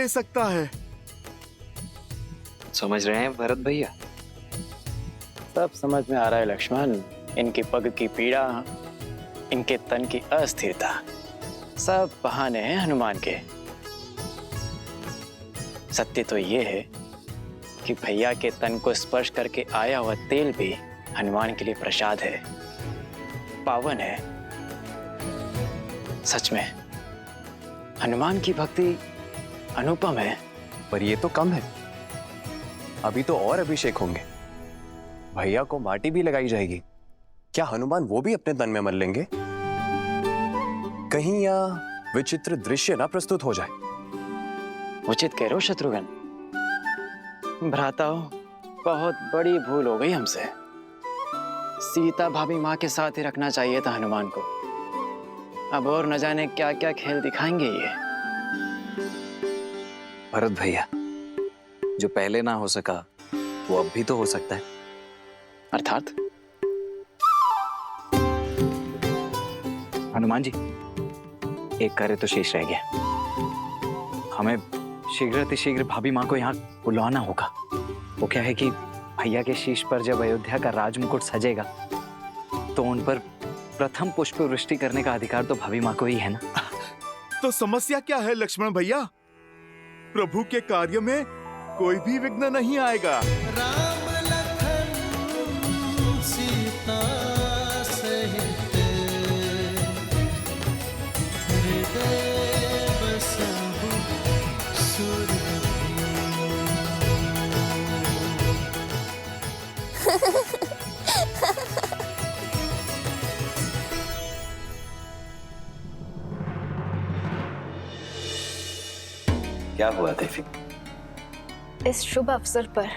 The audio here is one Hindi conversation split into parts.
दे सकता है। समझ रहे हैं भरत भैया? सब समझ में आ रहा है लक्ष्मण। इनकी पग की पीड़ा, इनके तन की अस्थिरता, सब बहाने हैं हनुमान के। सत्य तो ये है कि भैया के तन को स्पर्श करके आया हुआ तेल भी हनुमान के लिए प्रसाद है, पावन है। सच में हनुमान की भक्ति अनुपम है। पर ये तो कम है, अभी तो और अभिषेक होंगे। भैया को माटी भी लगाई जाएगी। क्या हनुमान वो भी अपने तन में मल लेंगे? कहीं यह विचित्र दृश्य ना प्रस्तुत हो जाए। उचित कह रहे हो शत्रुघ्न। भ्राताओ, बहुत बड़ी भूल हो गई हमसे। सीता भाभी माँ के साथ ही रखना चाहिए था हनुमान को। अब और न जाने क्या क्या खेल दिखाएंगे ये। भरत भैया, जो पहले ना हो सका वो अब भी तो हो सकता है। अर्थात हनुमान जी, एक कार्य तो शेष रह गया। हमें शीघ्र भाभी माँ को यहाँ बुलवाना होगा। वो क्या है कि भैया के शीश पर जब अयोध्या का राजमुकुट सजेगा तो उन पर प्रथम पुष्प वृष्टि करने का अधिकार तो भाभी माँ को ही है ना। तो समस्या क्या है लक्ष्मण भैया? प्रभु के कार्य में कोई भी विघ्न नहीं आएगा। राम लखन सीता सहित हृदय बसहु सुरभि। क्या हुआ देवी? इस शुभ अवसर पर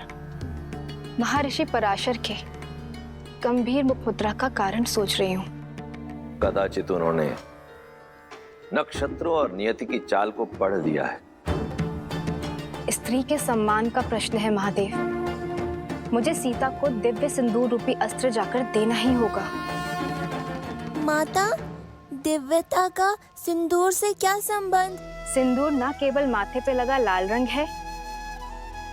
महर्षि पराशर के गंभीर मुखमुद्रा का कारण सोच रही हूँ। कदाचित उन्होंने नक्षत्रों और नियति की चाल को पढ़ लिया है। स्त्री के सम्मान का प्रश्न है महादेव। मुझे सीता को दिव्य सिंदूर रूपी अस्त्र जाकर देना ही होगा। माता, दिव्यता का सिंदूर से क्या संबंध? सिंदूर न केवल माथे पे लगा लाल रंग है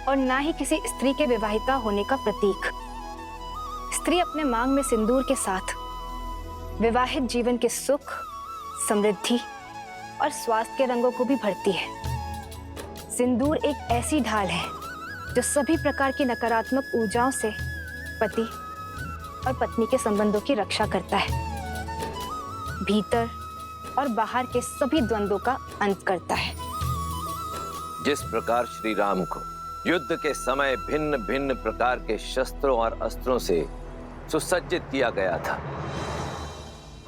और न ही किसी स्त्री के विवाहिता होने का प्रतीक। स्त्री अपने मांग में सिंदूर के साथ विवाहित जीवन के सुख, समृद्धि और स्वास्थ्य के रंगों को भी भरती है। सिंदूर एक ऐसी ढाल है जो सभी प्रकार की नकारात्मक ऊर्जाओं से पति और पत्नी के संबंधों की रक्षा करता है, भीतर और बाहर के सभी द्वंद्वों का अंत करता है। जिस प्रकार श्री राम को युद्ध के समय भिन्न भिन्न प्रकार के शस्त्रों और अस्त्रों से सुसज्जित किया गया था,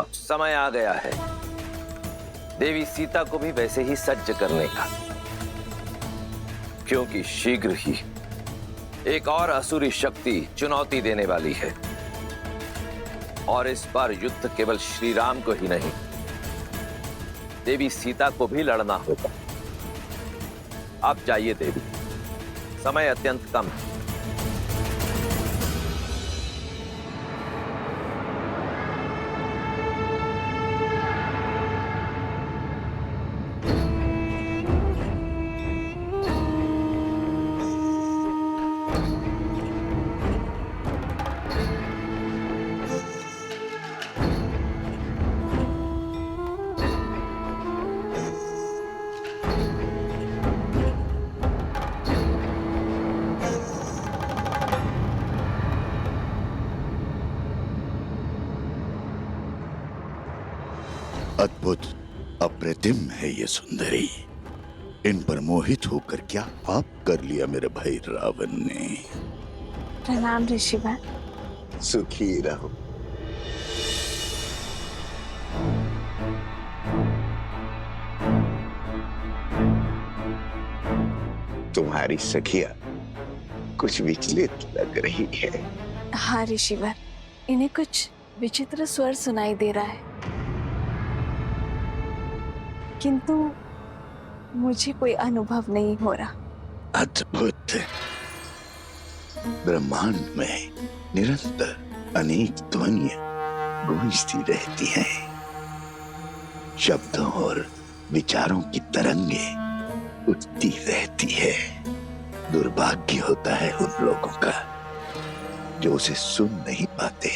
अब समय आ गया है देवी सीता को भी वैसे ही सज्ज करने का, क्योंकि शीघ्र ही एक और असुरी शक्ति चुनौती देने वाली है। और इस बार युद्ध केवल श्री राम को ही नहीं, देवी सीता को भी लड़ना होगा। आप जाइए देवी, समय अत्यंत कम है। अद्भुत, अप्रतिम है ये सुंदरी। इन पर मोहित होकर क्या पाप कर लिया मेरे भाई रावण ने। प्रणाम ऋषिवर। सुखी रहो। तुम्हारी सखिया कुछ विचलित लग रही है। हाँ ऋषिवर, इन्हें कुछ विचित्र स्वर सुनाई दे रहा है, किंतु मुझे कोई अनुभव नहीं हो रहा। अद्भुत। ब्रह्मांड में निरंतर अनेक ध्वनियां गूंजती रहती हैं। शब्दों और विचारों की तरंगे उठती रहती है। दुर्भाग्य होता है उन लोगों का जो उसे सुन नहीं पाते।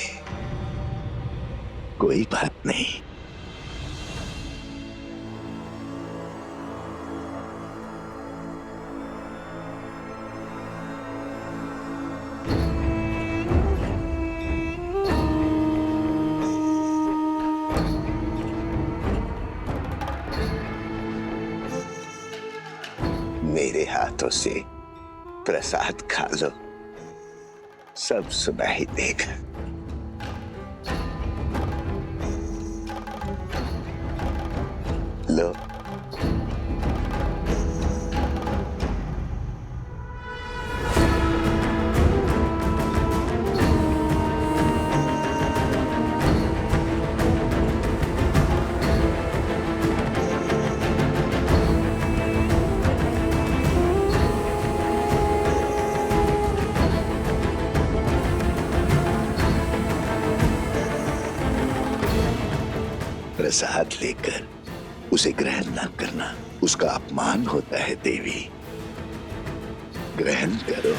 कोई बात नहीं, मेरे हाथों से प्रसाद खा लो, सब सुनाई देगा। लो। प्रसाद लेकर उसे ग्रहण न करना उसका अपमान होता है देवी। ग्रहण करो।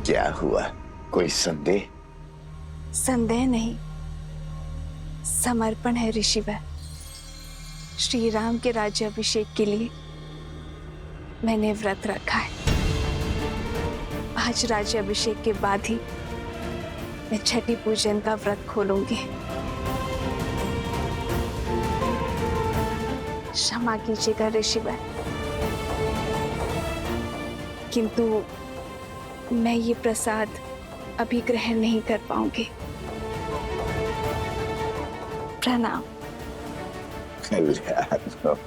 क्या हुआ, कोई संदेह? संदेह नहीं, समर्पण है ऋषिवर। श्री राम के राज्याभिषेक के लिए मैंने व्रत रखा है। आज राज्याभिषेक के बाद ही मैं छठी पूजन का व्रत खोलूंगी। क्षमा कीजिएगा ऋषिवर, किंतु मैं ये प्रसाद अभी ग्रहण नहीं कर पाऊंगी। प्रणाम। कल्याण हो।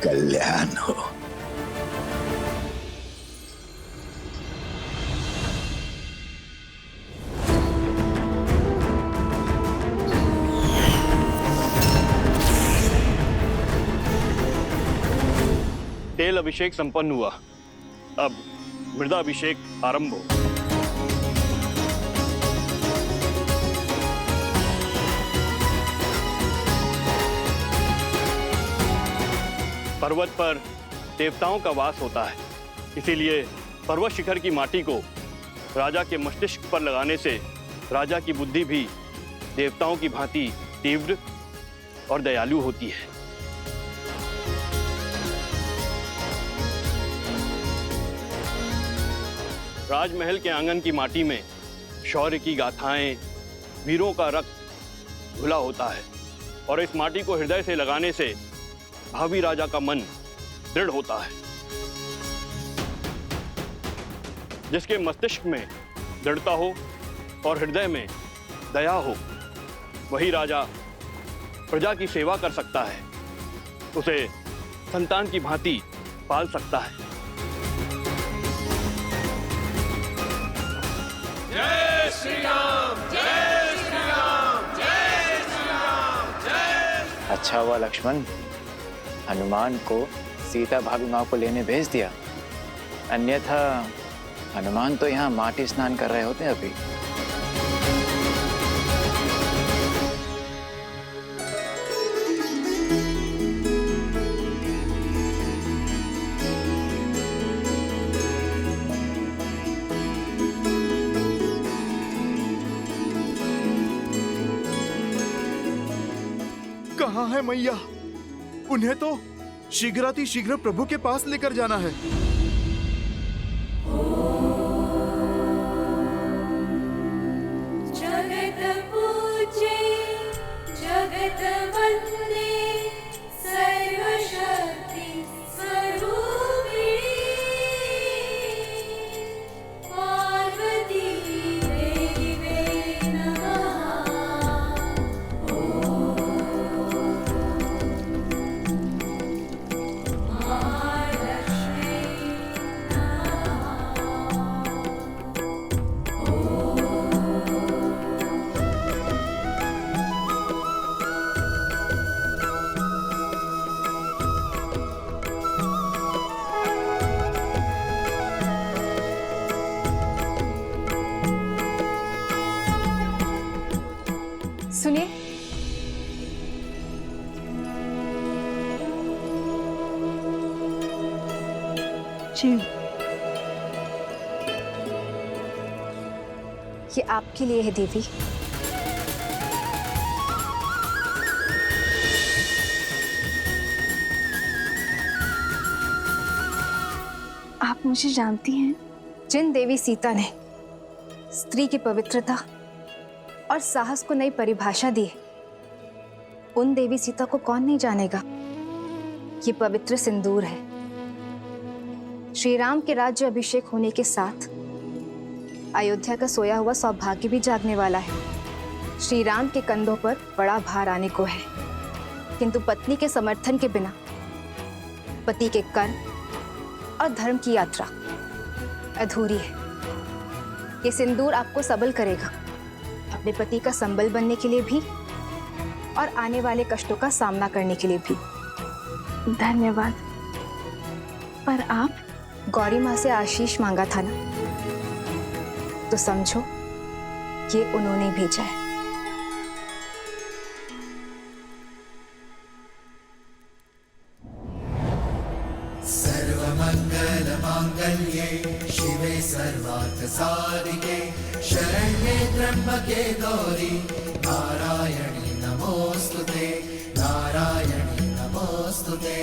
कल्याण हो। तेल अभिषेक संपन्न हुआ, अब मृदा अभिषेक आरंभ हो। पर्वत पर देवताओं का वास होता है, इसीलिए पर्वत शिखर की माटी को राजा के मस्तिष्क पर लगाने से राजा की बुद्धि भी देवताओं की भांति तीव्र और दयालु होती है। राजमहल के आंगन की माटी में शौर्य की गाथाएं, वीरों का रक्त घुला होता है और इस माटी को हृदय से लगाने से भावी राजा का मन दृढ़ होता है। जिसके मस्तिष्क में दृढ़ता हो और हृदय में दया हो, वही राजा प्रजा की सेवा कर सकता है, उसे संतान की भांति पाल सकता है। जय श्री राम, जय श्री राम, जय श्री राम, जय। अच्छा हुआ लक्ष्मण, हनुमान को सीता भाभी माँ को लेने भेज दिया, अन्यथा हनुमान तो यहाँ माटी स्नान कर रहे होते अभी। कहाँ है मैया? उन्हें तो शीघ्रातिशीघ्र प्रभु के पास लेकर जाना है। जगत पूजे जगत वंदे सर्वशक्ति स्वरूपिणी पार्वती देवी नमः। महालक्ष्मी सुनिए, जी ये आपके लिए है देवी। आप मुझे जानती हैं? जिन देवी सीता ने स्त्री की पवित्रता और साहस को नई परिभाषा दी है, उन देवी सीता को कौन नहीं जानेगा। ये पवित्र सिंदूर है। श्री राम के राज्य अभिषेक होने के साथ अयोध्या का सोया हुआ सौभाग्य भी जागने वाला है। श्री राम के कंधों पर बड़ा भार आने को है, किंतु पत्नी के समर्थन के बिना पति के कर्म और धर्म की यात्रा अधूरी है। ये सिंदूर आपको सबल करेगा, अपने पति का संबल बनने के लिए भी और आने वाले कष्टों का सामना करने के लिए भी। धन्यवाद। पर आप गौरी माँ से आशीष मांगा था ना, तो समझो ये उन्होंने भेजा है। सर्वमंगल मांगल्ये शिवे सर्वार्थ साधिके शरण्ये त्र्यंबके गौरी नारायणी नमोस्तुते नारायणी नमोस्तुते।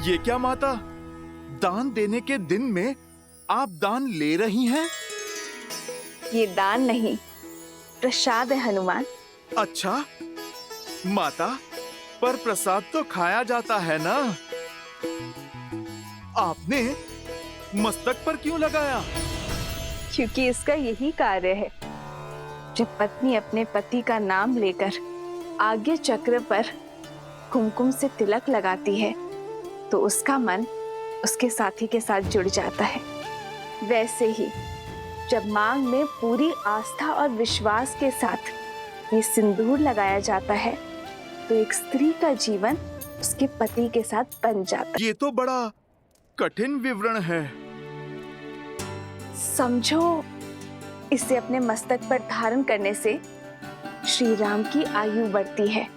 ये क्या माता, दान देने के दिन में आप दान ले रही हैं? ये दान नहीं, प्रसाद है हनुमान। अच्छा माता, पर प्रसाद तो खाया जाता है ना। आपने मस्तक पर क्यों लगाया? क्योंकि इसका यही कार्य है। जब पत्नी अपने पति का नाम लेकर आज्ञा चक्र पर कुमकुम से तिलक लगाती है, तो उसका मन उसके साथी के साथ जुड़ जाता है। वैसे ही जब मांग में पूरी आस्था और विश्वास के साथ ये सिंदूर लगाया जाता है, तो एक स्त्री का जीवन उसके पति के साथ बन जाता है। ये तो बड़ा कठिन विवरण है। समझो, इसे अपने मस्तक पर धारण करने से श्री राम की आयु बढ़ती है,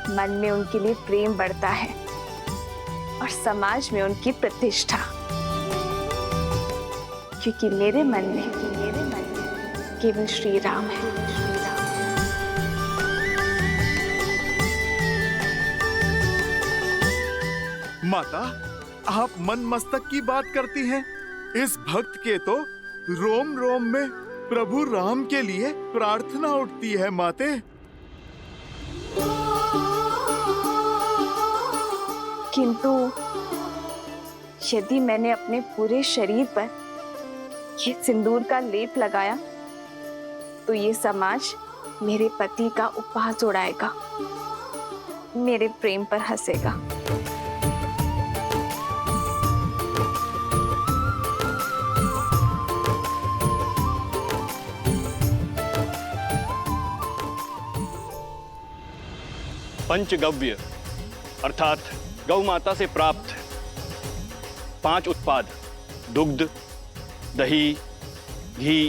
मन में उनके लिए प्रेम बढ़ता है और समाज में उनकी प्रतिष्ठा। क्योंकि मेरे मन में केवल श्री राम है। माता, आप मन मस्तक की बात करती हैं। इस भक्त के तो रोम रोम में प्रभु राम के लिए प्रार्थना उठती है माते। किंतु यदि मैंने अपने पूरे शरीर पर ये सिंदूर का लेप लगाया, तो ये समाज मेरे पति का उपहास उड़ाएगा, मेरे प्रेम पर हंसेगा। पंचगव्य अर्थात गौ माता से प्राप्त 5 उत्पाद दुग्ध, दही, घी,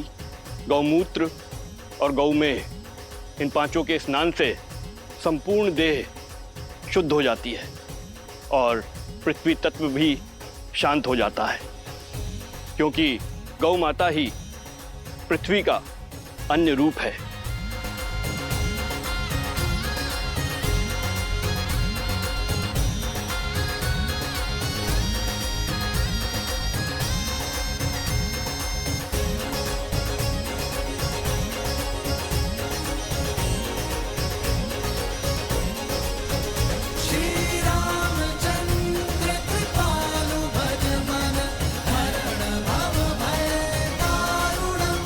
गौमूत्र और गौमेह, इन पांचों के स्नान से संपूर्ण देह शुद्ध हो जाती है और पृथ्वी तत्व भी शांत हो जाता है, क्योंकि गौ माता ही पृथ्वी का अन्य रूप है। हरण भव भय दारुणं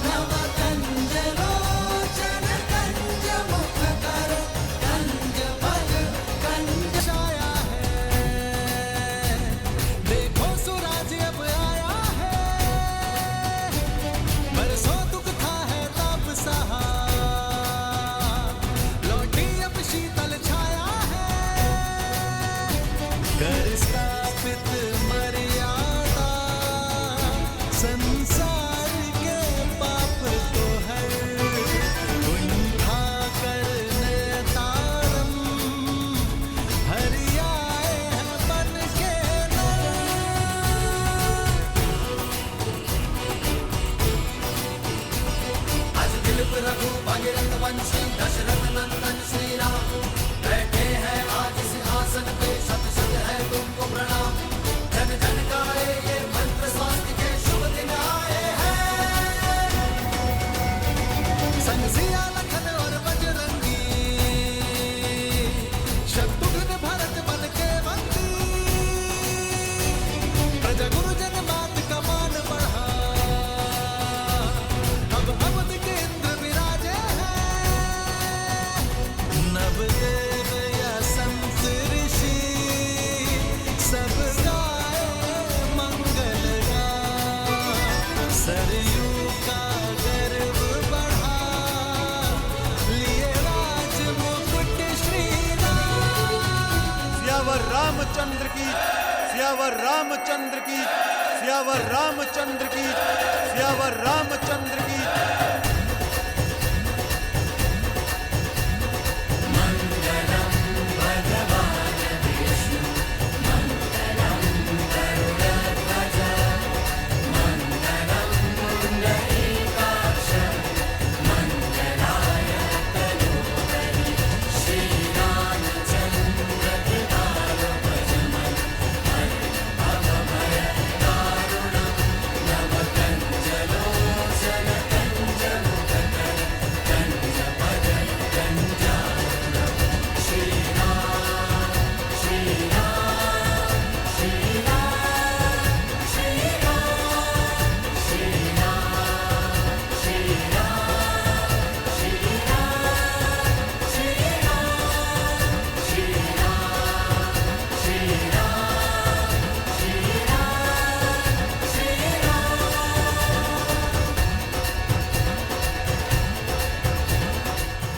नव कंजरो सब देव या संत ऋषि सब गाए मंगल गान। सरयू का गर्व बढ़ा लिए राज मुकुट श्री राम। सियावर रामचंद्र की, सियावर रामचंद्र की, सियावर रामचंद्र की, सियावर रामचंद्र की।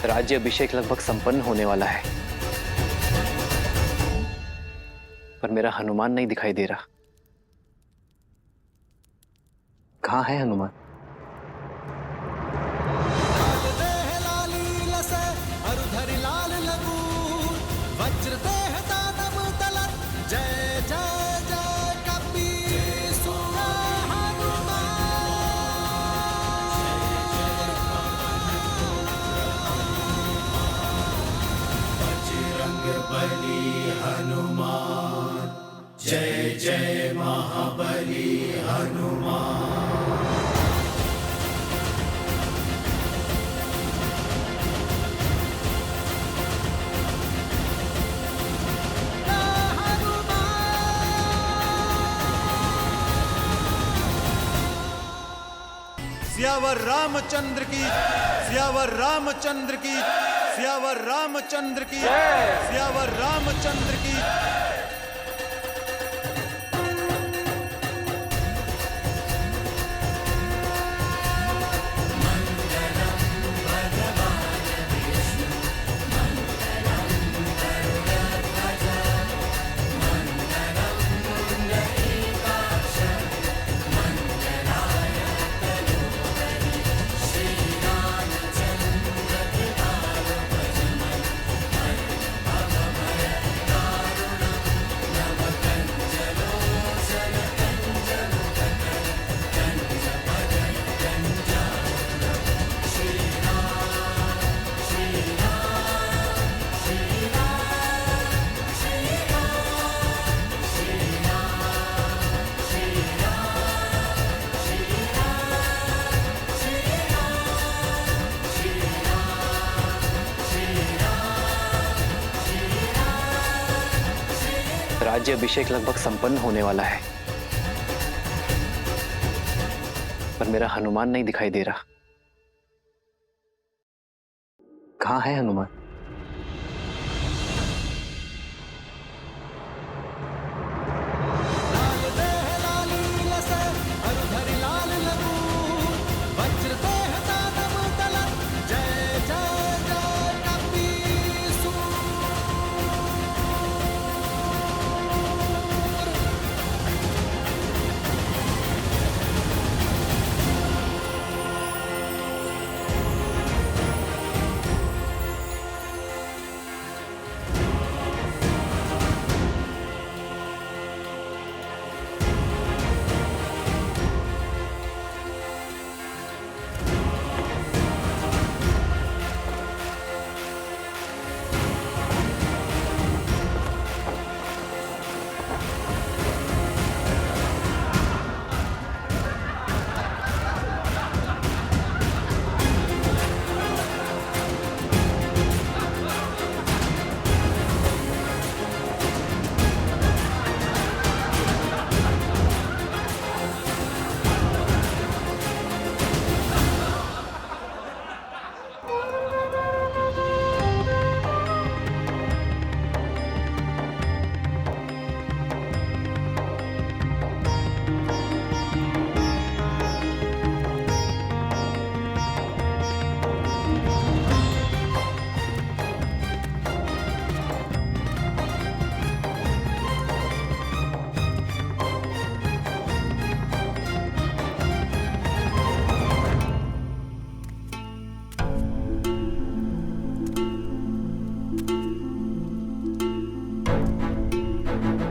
राज्य अभिषेक लगभग संपन्न होने वाला है, पर मेरा हनुमान नहीं दिखाई दे रहा। कहाँ है हनुमान? वज्र देह दानव दलत जय जय जय कपीसुर हनुमान। बजरंग बली हनुमान जय जय महाबली हनुमान। सियावर रामचंद्र की, सियावर रामचंद्र की, सियावर रामचंद्र की, सियावर रामचंद्र की। राज्य अभिषेक लगभग संपन्न होने वाला है, पर मेरा हनुमान नहीं दिखाई दे रहा। कहाँ है हनुमान? वज्र देह दानव दलत जय जय जय कपीसुर।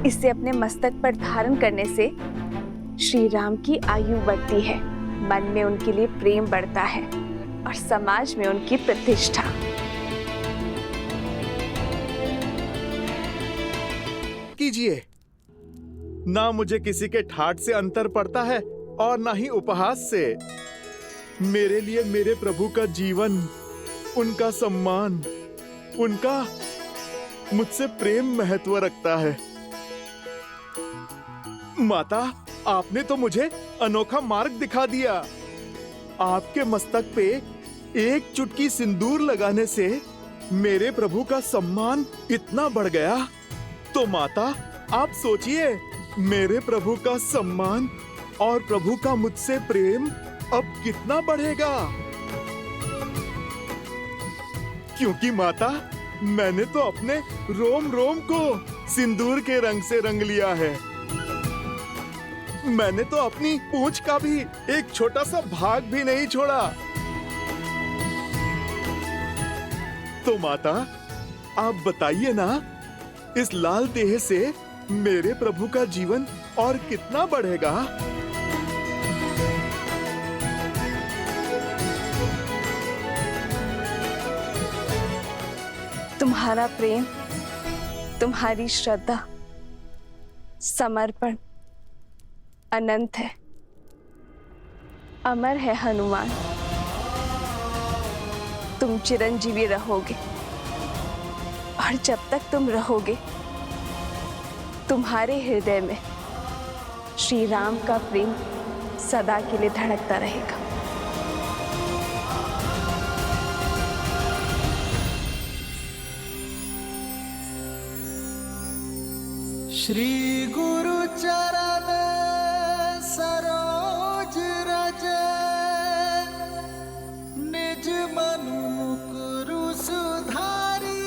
इसे अपने मस्तक पर धारण करने से श्री राम की आयु बढ़ती है, मन में उनके लिए प्रेम बढ़ता है और समाज में उनकी प्रतिष्ठा। कीजिए। ना मुझे किसी के ठाठ से अंतर पड़ता है और ना ही उपहास से। मेरे लिए मेरे प्रभु का जीवन, उनका सम्मान, उनका मुझसे प्रेम महत्व रखता है। माता, आपने तो मुझे अनोखा मार्ग दिखा दिया। आपके मस्तक पे एक चुटकी सिंदूर लगाने से मेरे प्रभु का सम्मान इतना बढ़ गया। तो माता, आप सोचिए, मेरे प्रभु का सम्मान और प्रभु का मुझसे प्रेम अब कितना बढ़ेगा। क्योंकि माता, मैंने तो अपने रोम रोम को सिंदूर के रंग से रंग लिया है। मैंने तो अपनी पूंछ का भी एक छोटा सा भाग भी नहीं छोड़ा। तो माता, आप बताइए ना, इस लाल देह से मेरे प्रभु का जीवन और कितना बढ़ेगा। तुम्हारा प्रेम, तुम्हारी श्रद्धा, समर्पण अनंत है, अमर है हनुमान। तुम चिरंजीवी रहोगे और जब तक तुम रहोगे, तुम्हारे हृदय में श्री राम का प्रेम सदा के लिए धड़कता रहेगा। श्री गुरु चरण सरोज रज, निज मनु मुकुरु सुधारी,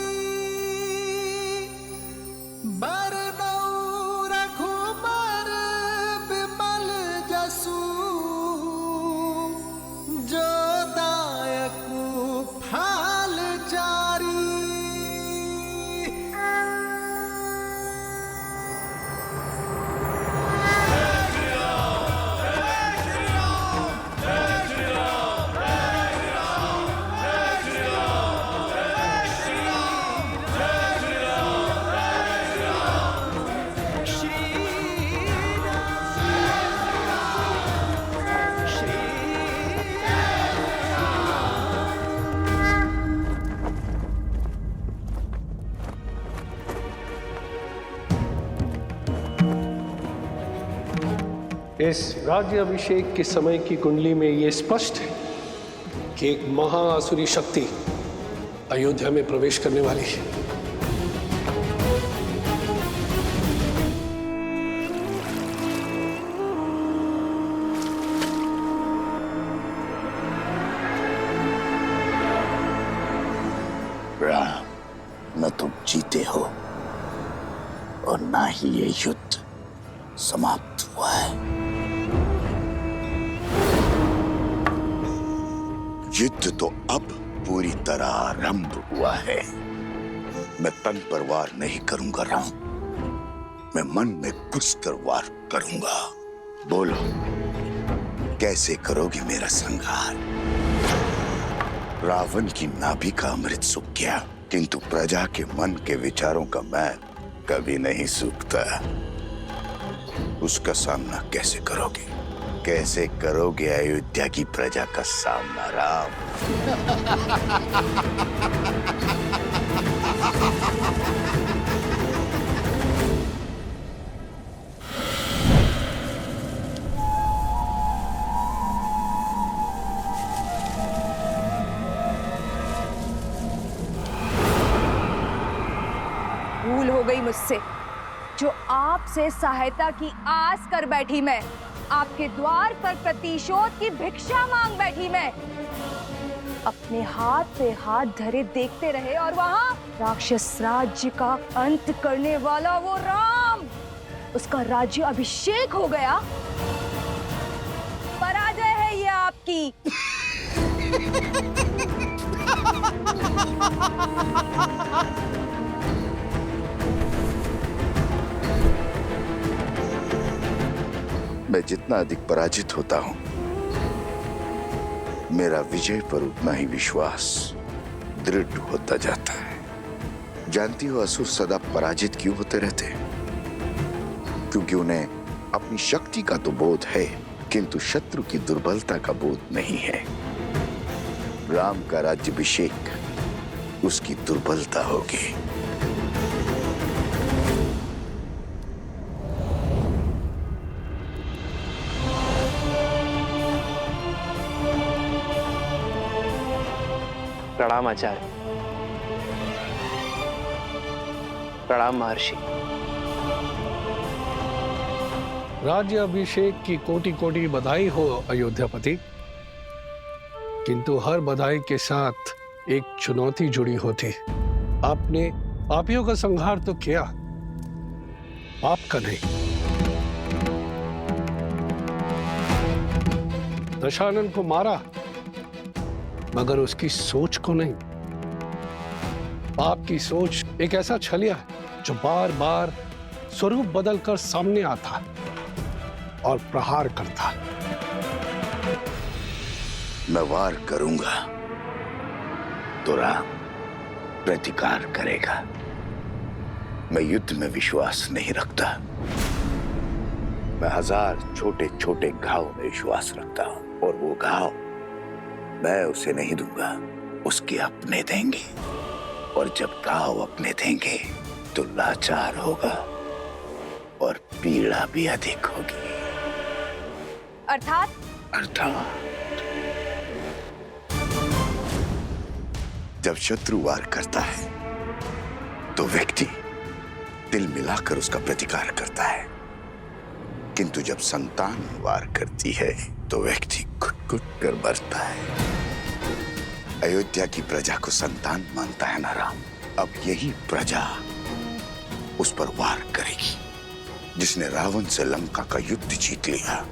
बरनउँ रघुबर बिमल जसु, जो दायकु फल चारी। इस राज्य अभिषेक के समय की कुंडली में यह स्पष्ट है कि एक महाआसुरी शक्ति अयोध्या में प्रवेश करने वाली है। राम, न तुम जीते हो और ना ही ये युद्ध समाप्त हुआ है। युद्ध तो अब पूरी तरह आरंभ हुआ है। मैं तन पर वार नहीं करूंगा राम, मैं मन में घुसकर वार करूंगा। बोलो, कैसे करोगे मेरा संहार? रावण की नाभि का अमृत सूख गया, किंतु प्रजा के मन के विचारों का मैल कभी नहीं सूखता। उसका सामना कैसे करोगे? कैसे करोगे अयोध्या की प्रजा का सामना राम? भूल हो गई मुझसे, जो आपसे सहायता की आस कर बैठी मैं, आपके द्वार पर प्रतिशोध की भिक्षा मांग बैठी मैं। अपने हाथ पे हाथ धरे देखते रहे और वहां राक्षस राज्य का अंत करने वाला वो राम, उसका राज्य अभिषेक हो गया। पराजय है ये आपकी। मैं जितना अधिक पराजित होता हूं, मेरा विजय पर उतना ही विश्वास दृढ़ होता जाता है। जानती हो असुर सदा पराजित क्यों होते रहते हैं? क्योंकि उन्हें अपनी शक्ति का तो बोध है, किंतु शत्रु की दुर्बलता का बोध नहीं है। राम का राज्याभिषेक उसकी दुर्बलता होगी। प्रणाम आचार्य। प्रणाम महर्षि। राज्य अभिषेक की कोटि कोटि बधाई हो अयोध्यापति, किंतु हर बधाई के साथ एक चुनौती जुड़ी होती। आपने पापियों का संहार तो किया, पाप का नहीं। दशानन को मारा, मगर उसकी सोच को नहीं। पाप की सोच एक ऐसा छलिया है जो बार बार स्वरूप बदलकर सामने आता और प्रहार करता। मैं वार करूंगा तो राम प्रतिकार करेगा। मैं युद्ध में विश्वास नहीं रखता। मैं 1000 छोटे छोटे घाव में विश्वास रखता हूं, और वो घाव मैं उसे नहीं दूंगा, उसके अपने देंगे। और जब घाव अपने देंगे तो लाचार होगा और पीड़ा भी अधिक होगी। अर्थात जब शत्रु वार करता है तो व्यक्ति दिल मिलाकर उसका प्रतिकार करता है, किंतु जब संतान वार करती है तो व्यक्ति घुट-घुट कर मरता है। अयोध्या की प्रजा को संतान मानता है ना राम। अब यही प्रजा उस पर वार करेगी। जिसने रावण से लंका का युद्ध जीत लिया,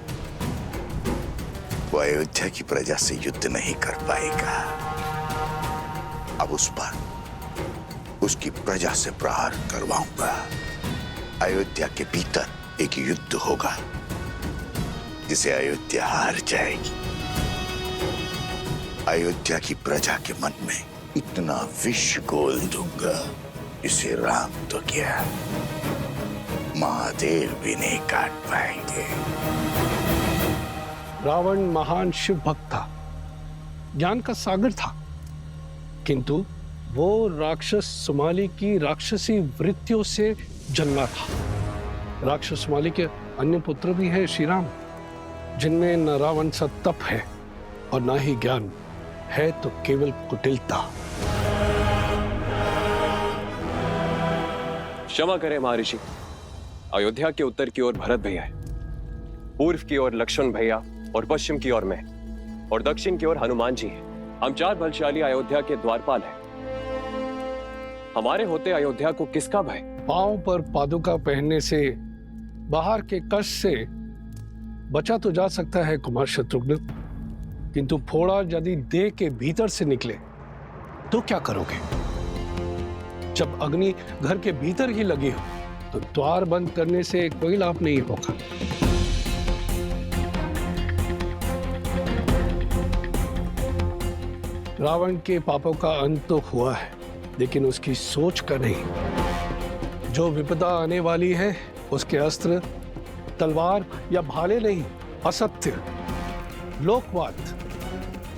वो अयोध्या की प्रजा से युद्ध नहीं कर पाएगा। अब उस पर उसकी प्रजा से प्रहार करवाऊंगा। अयोध्या के भीतर एक युद्ध होगा जिसे अयोध्या हार जाएगी। अयोध्या की प्रजा के मन में इतना विष घोल दूंगा जिसे राम तो क्या, महादेव भी नहीं काट पाएंगे। रावण महान शिव भक्त था, ज्ञान का सागर था, किंतु वो राक्षस सुमाली की राक्षसी वृत्तियों से जन्मा था। राक्षस सुमाली के अन्य पुत्र भी है श्री राम, जिनमें न रावण सा तप है और न ही ज्ञान है, तो केवल कुटिलता। क्षमा करें महर्षि, अयोध्या के उत्तर की ओर भरत भैया है, पूर्व की ओर लक्ष्मण भैया और पश्चिम की ओर मैं, और दक्षिण की ओर हनुमान जी हैं। हम 4 बलशाली अयोध्या के द्वारपाल हैं। हमारे होते अयोध्या को किसका भय? पांव पर पादुका पहनने से, बाहर के कष्ट से बचा तो जा सकता है कुमार शत्रुघ्न, किंतु फोड़ा यदि देह के भीतर से निकले तो क्या करोगे? जब अग्नि घर के भीतर ही लगी हो तो द्वार बंद करने से कोई लाभ नहीं होगा। रावण के पापों का अंत तो हुआ है, लेकिन उसकी सोच का नहीं। जो विपदा आने वाली है उसके अस्त्र तलवार या भाले नहीं, असत्य, लोकवाद,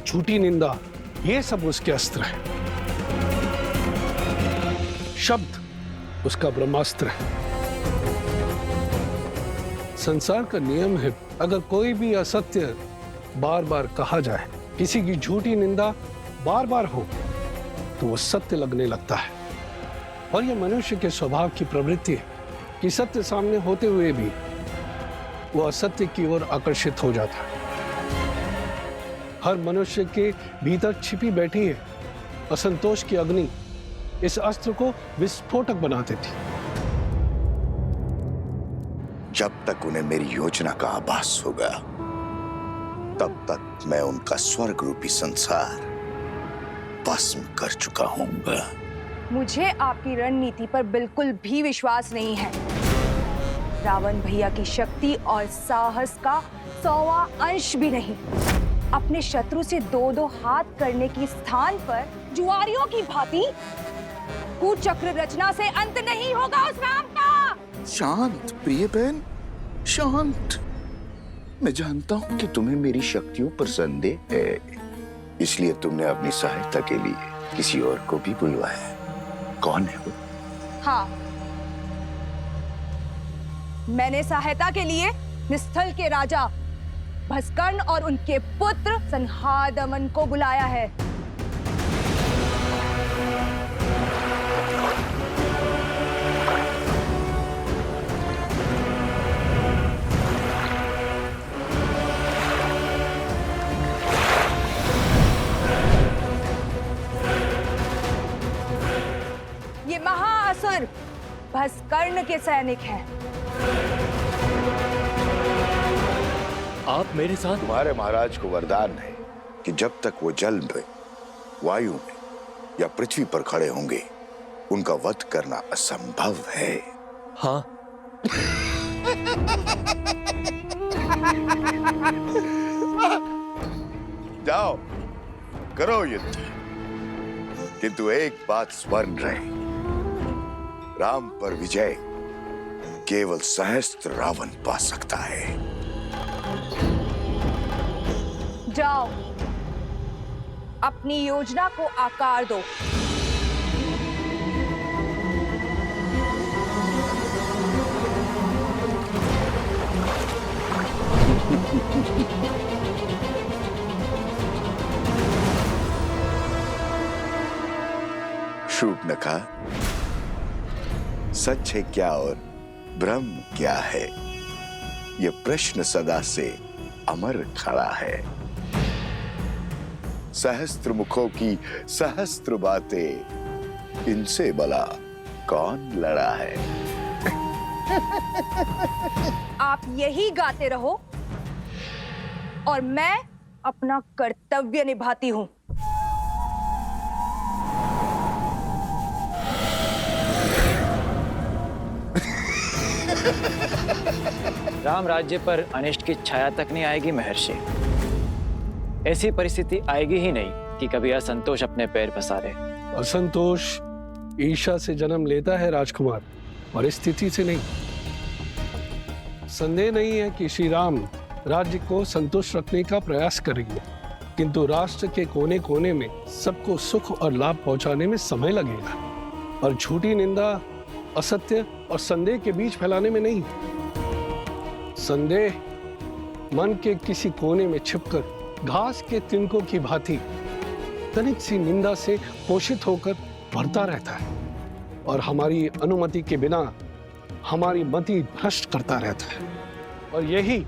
झूठी निंदा, ये सब उसके अस्त्र है। शब्द उसका ब्रह्मास्त्र है। संसार का नियम है, अगर कोई भी असत्य बार बार कहा जाए, किसी की झूठी निंदा बार बार हो, तो वो सत्य लगने लगता है। और यह मनुष्य के स्वभाव की प्रवृत्ति है कि सत्य सामने होते हुए भी वो असत्य की ओर आकर्षित हो जाता है। हर मनुष्य के भीतर छिपी बैठी है असंतोष की अग्नि, इस अस्त्र को विस्फोटक बना देती। जब तक उन्हें मेरी योजना का आभास होगा, तब तक मैं उनका स्वर्ग रूपी संसार भस्म कर चुका हूंगा। मुझे आपकी रणनीति पर बिल्कुल भी विश्वास नहीं है। रावण भैया की शक्ति और साहस का 100वां अंश भी नहीं। अपने शत्रु से 2-2 हाथ करने की स्थान पर जुआरियों की भांति कुचक्र रचना से अंत नहीं होगा उस राम का। शांत प्रिय बहन, शांत। मैं जानता हूं कि तुम्हें मेरी शक्तियों पर संदेह है, इसलिए तुमने अपनी सहायता के लिए किसी और को भी बुलवाया। कौन है वो? हाँ, मैंने सहायता के लिए निस्थल के राजा भस्कर्ण और उनके पुत्र संहादमन को बुलाया है। ये महाअसुर भस्कर्ण के सैनिक हैं। आप मेरे साथ? तुम्हारे महाराज को वरदान है कि जब तक वो जल में, वायु में या पृथ्वी पर खड़े होंगे, उनका वध करना असंभव है। हाँ। जाओ, करो युद्ध, किंतु एक बात स्मरण रहे, राम पर विजय केवल सहस्त्र रावण पा सकता है। जाओ, अपनी योजना को आकार दो। शूर्पणखा, सच है क्या और भ्रम क्या है, यह प्रश्न सदा से अमर खड़ा है। सहस्त्र मुखों की सहस्त्र बातें, इनसे भला कौन लड़ा है? आप यही गाते रहो और मैं अपना कर्तव्य निभाती हूं। राम राज्य पर अनिष्ट की छाया तक नहीं आएगी महर्षि। ऐसी परिस्थिति आएगी ही नहीं कि कभी असंतोष अपने पैर पसारे। असंतोष ईर्ष्या से जन्म लेता है राजकुमार, परिस्थिति से नहीं। संदेह नहीं है कि श्री राम राज्य को संतुष्ट रखने का प्रयास करेंगे, किंतु राष्ट्र के कोने कोने में सबको सुख और लाभ पहुंचाने में समय लगेगा, और झूठी निंदा, असत्य और संदेह के बीच फैलाने में नहीं। संदेह मन के किसी कोने में छिपकर घास के तिनकों की भांति तनिक सी निंदा से पोषित होकर बढ़ता रहता है, और हमारी अनुमति के बिना हमारी मति भ्रष्ट करता रहता है, और यही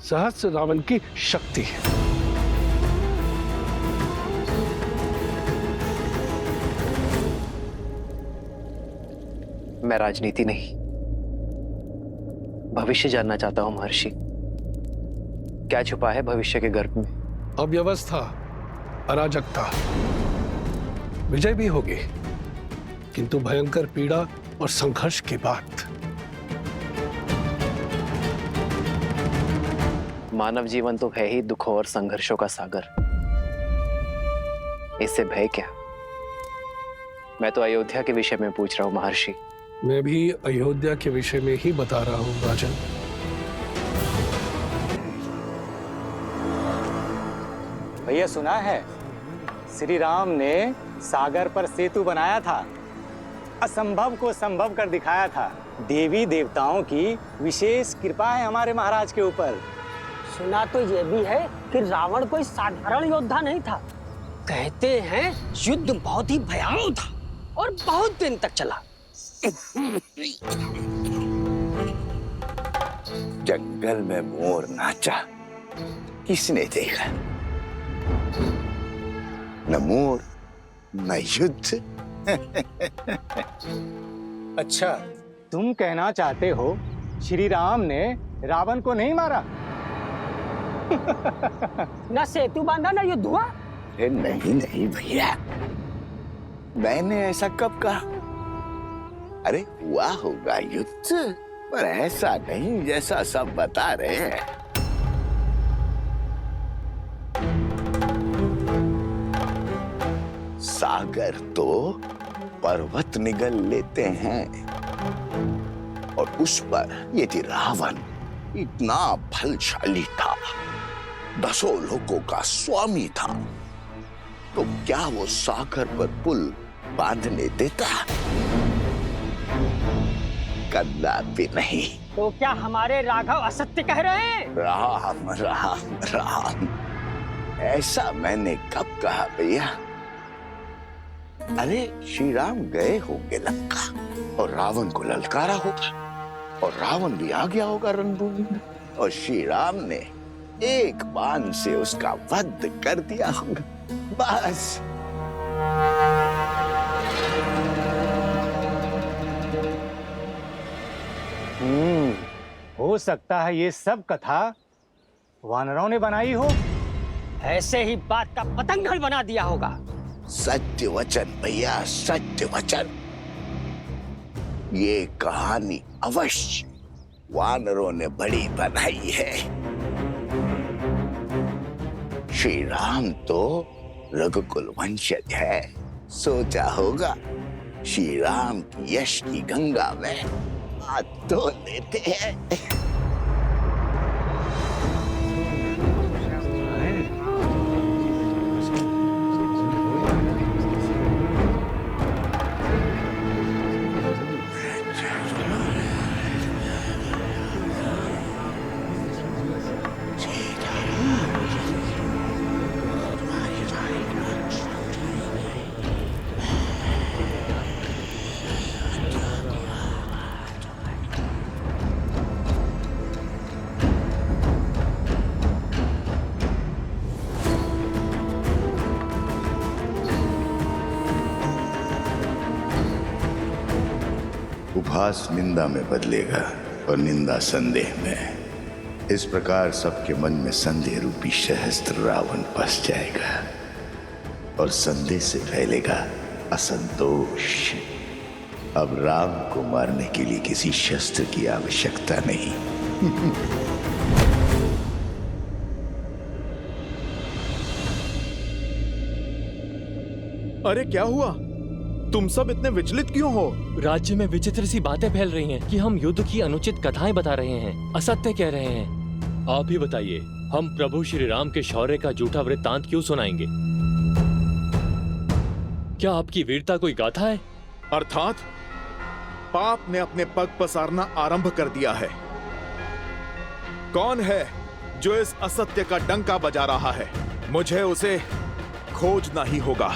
सहस्त्र रावण की शक्ति है। मैं राजनीति नहीं, भविष्य जानना चाहता हूं महर्षि। क्या छुपा है भविष्य के गर्भ में? अव्यवस्था, अराजकता, विजय भी होगी, किंतु भयंकर पीड़ा और संघर्ष के बाद। मानव जीवन तो है ही दुखों और संघर्षों का सागर, इससे भय क्या? मैं तो अयोध्या के विषय में पूछ रहा हूं महर्षि। मैं भी अयोध्या के विषय में ही बता रहा हूं राजन। भैया सुना है, श्री राम ने सागर पर सेतु बनाया था, असंभव को संभव कर दिखाया था। देवी देवताओं की विशेष कृपा है हमारे महाराज के ऊपर। सुना तो यह भी है कि रावण कोई साधारण योद्धा नहीं था। कहते हैं युद्ध बहुत ही भयावह था और बहुत दिन तक चला। जंगल में मोर नाचा, किसने देखा? न मोर न युद्ध। अच्छा, तुम कहना चाहते हो श्री राम ने रावण को नहीं मारा? न सेतु बांधा न युद्ध हुआ। नहीं नहीं भैया, मैंने ऐसा कब कहा? अरे हुआ होगा युद्ध, पर ऐसा नहीं जैसा सब बता रहे हैं। सागर तो पर्वत निगल लेते हैं और उस पर यदि रावण इतना बलशाली था, 10 लोगों का स्वामी था, तो क्या वो सागर पर पुल बांधने देता? कदापि नहीं। तो क्या हमारे राघव असत्य कह रहे हैं? राम राम राम, ऐसा मैंने कब कहा भैया? अरे श्री राम गए होंगे लंका और रावण को ललकारा होगा, और रावण भी आ गया होगा रणभूमि में, और श्री राम ने एक बाण से उसका वध कर दिया होगा, बस। हो सकता है ये सब कथा वानरों ने बनाई हो। ऐसे ही बात का पतंगड़ बना दिया होगा। सत्य वचन भैया, सत्य वचन। ये कहानी अवश्य वानरों ने बड़ी बनाई है। श्री राम तो रघुकुल वंशज है, सोचा होगा श्री राम की यश की गंगा में हाथ धो लेते हैं। उपहास निंदा में बदलेगा और निंदा संदेह में। इस प्रकार सबके मन में संदेह रूपी सहस्त्र रावण बस जाएगा और संदेह से फैलेगा असंतोष। अब राम को मारने के लिए किसी शस्त्र की आवश्यकता नहीं। अरे क्या हुआ? तुम सब इतने विचलित क्यों हो? राज्य में विचित्र सी बातें फैल रही हैं कि हम युद्ध की अनुचित कथाएं बता रहे हैं, असत्य कह रहे हैं। आप ही बताइए, हम प्रभु श्री राम के शौर्य का झूठा वृत्तांत क्यों सुनाएंगे? क्या आपकी वीरता कोई गाथा है? अर्थात पाप ने अपने पग पसारना आरंभ कर दिया है। कौन है जो इस असत्य का डंका बजा रहा है? मुझे उसे खोजना ही होगा।